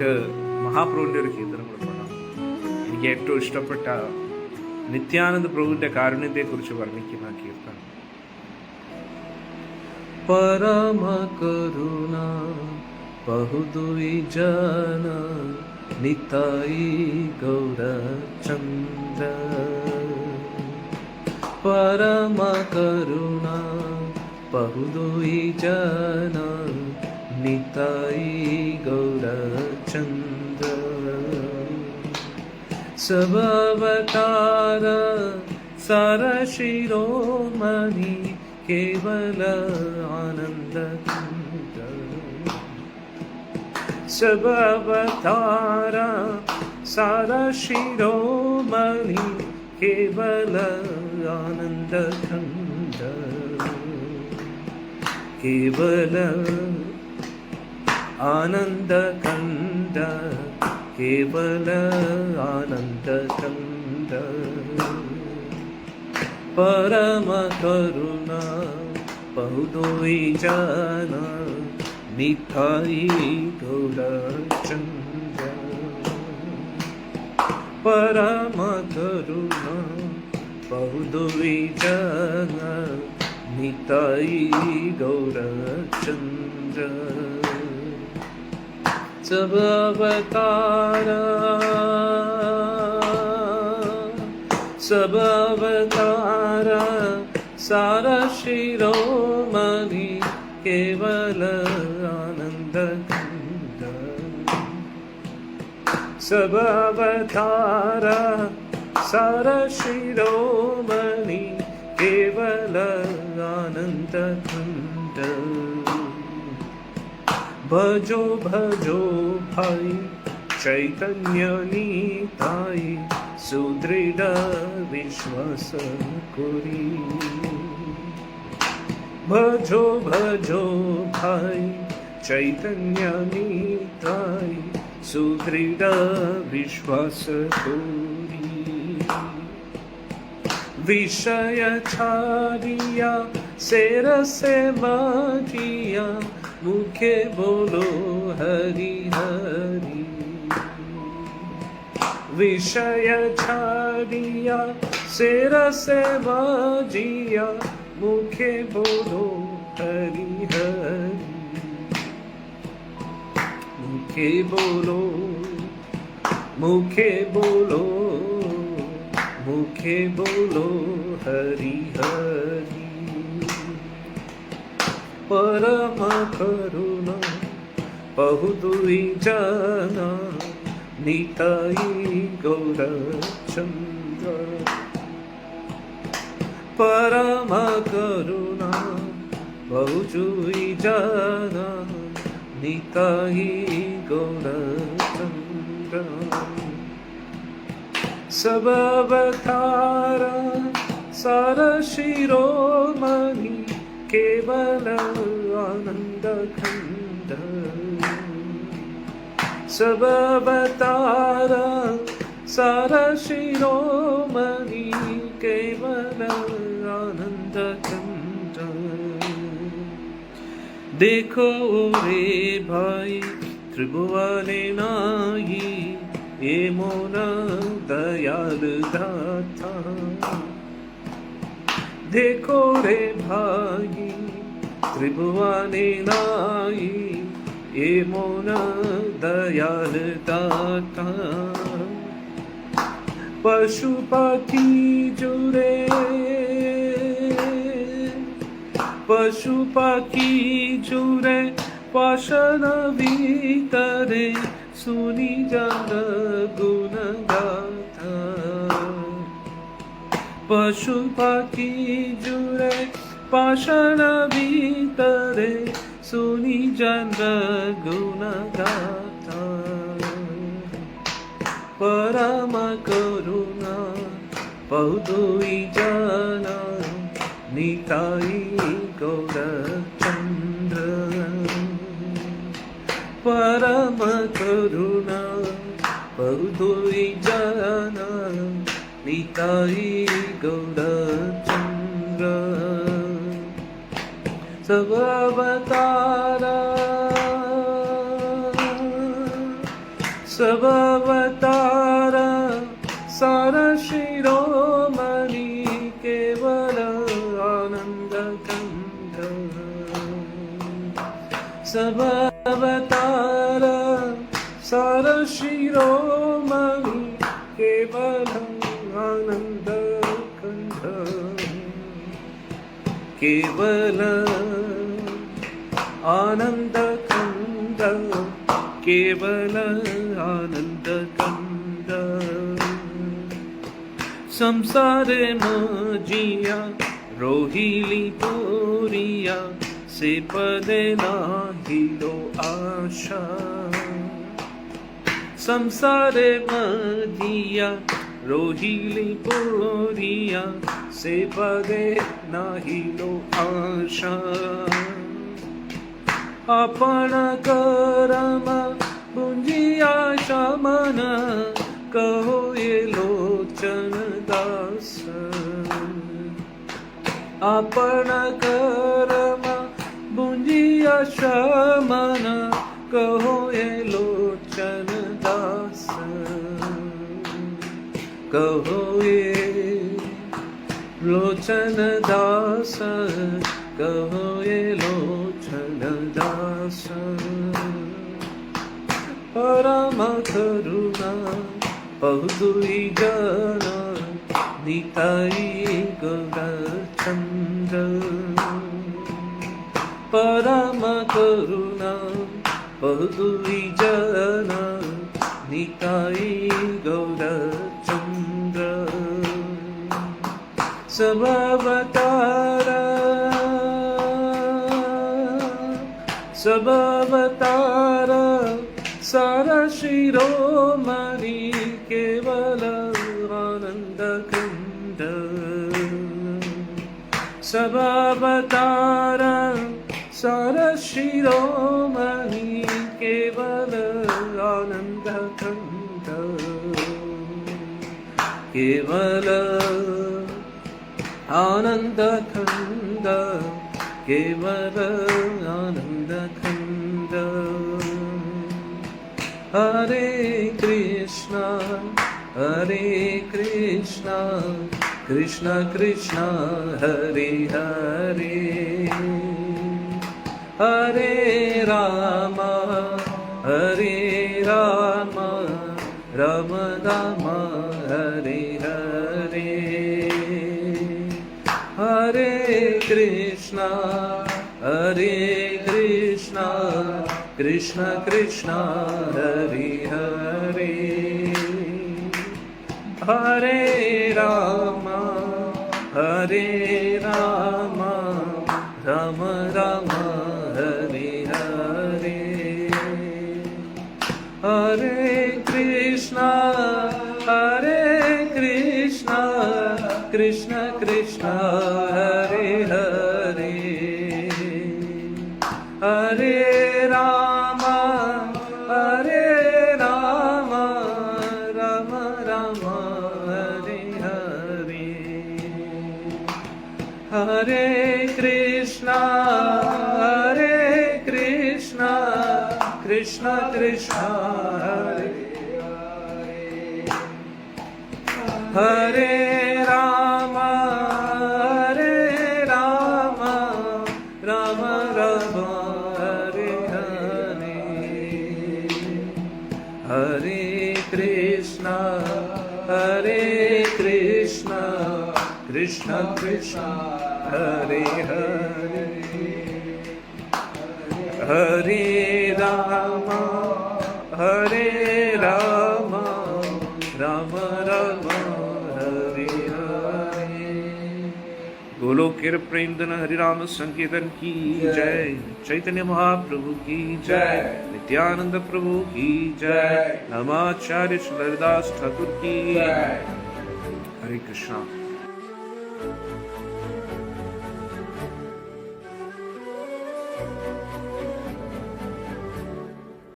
നമുക്ക് മഹാപ്രഭുവിൻ്റെ ഒരു കീർത്തനം കൂടെ പാടാം. എനിക്ക് ഏറ്റവും ഇഷ്ടപ്പെട്ട നിത്യാനന്ദ പ്രഭുവിൻ്റെ കാരുണ്യത്തെക്കുറിച്ച് വർണ്ണിക്കുന്ന കീർത്തനം. परम करुणा बहुदुई जन निताई गौरचंद्र परम करुणा बहुदुई जन निताई गौरचंद्र सब अवतार सार शिरोमणि केवल आनंद सब अवतारा सारा शिरोमणि केवल आनंद खंड केवल आनंद खंड केवल आनंद खंड परम करुणा बहुदुई जन निताई गौरचंद्र परम करुणा बहुदुई जन निताई गौरचंद्र सब अवतारा सब अवतारा सारा शिरोमणि केवल आनंद खंड सब अवतारा सारा शिरोमणि केवल आनंद खंड भजो भजो भाई चैतन्य निताई सुदृढ़ विश्वास कुरी भजो भजो भाई चैतन्य निताई सुदृढ़ विश्वास कुरी विषय छारिया शेर से बाजिया मुखे बोलो हरि हरि विषय छाड़िया शेर से बाजिया मुखे बोलो हरि हरि मुखे बोलो मुखे बोलो मुखे बोलो हरि हरि परम करुणा बहुदुई जना निताई गौरचंद्र परम करुणा बहुदुई जना निताई गौरचंद्र सब अवतारा सारा शिरोमणि केवल आनंद खंड सब अवतारा सारा शिरोमणि केवल आनंद खंड देखो रे भाई त्रिभुवने नाई ये मोन दयाल दाता देखो रे भाई त्रिभुवने नाई ये मोन दयाल दाता पशु पक्षी जुरे पशु पक्षी जुरे पाषाण भीतरे सुनी जन गुण गाथा पशु पक्षी जुरे पाषाण भीतरे सुनी जन गुण गाथा परम करुणा बहुदुई जना निताई गौरचंद्र परम करुणा बहुदुई जना निताई गौरचंद्र सब अवतारा सब अवतार सार शिरोमणि केवल आनंद कंद सब अवतार सार शिरोमणि केवल आनंद कंद केवल आनंद कंद केवल आनंद कंद संसारे मजिया रोहिली पोरिया से पदे नाधिलो आशा संसारे मजिया रोहिली पोरिया से पदे नाहिलो आशा आपण करम पुंजिया शमन कहो ये लोचन दास आपण करम पुंजिया शमन कहो ये लोचन दास कहो ये लोचन दास कहो ये लोचन दास परम करुणा बहुदुई जन निताई गौरचंद्र परम करुणा बहुदुई जन निताई गौरचंद्र सब अवतार सब अवतार सारा शिरोमणि केवल आनंद कंद सब अवतार सारा शिरोमणि केवल आनंद कंद केवल आनंद कंद केवल आनंद कंद हरे कृष्णा कृष्ण कृष्ण हरे हरे हरे राम राम राम हरे हरे हरे कृष्णा कृष्ण कृष्ण हरे हरे हरे राम राम राम हरे हरे हरे कृष्णा कृष्ण कृष्ण हरे हरे हरे राम राम राम हरे हरे हरे कृष्णा कृष्ण कृष्ण हरे हरे राम राम राम हरे हरे हरे कृष्णा कृष्ण कृष्ण हरे हरे हरे राम राम राम हरे हरे। गोलोकेर प्रेमधन हरिराम संकीर्तन की जय। चैतन्य महाप्रभु की जय। नित्यानंद प्रभु की जय। नमाचार्य श्रीदास ठाकुर की जय। हरे कृष्णा।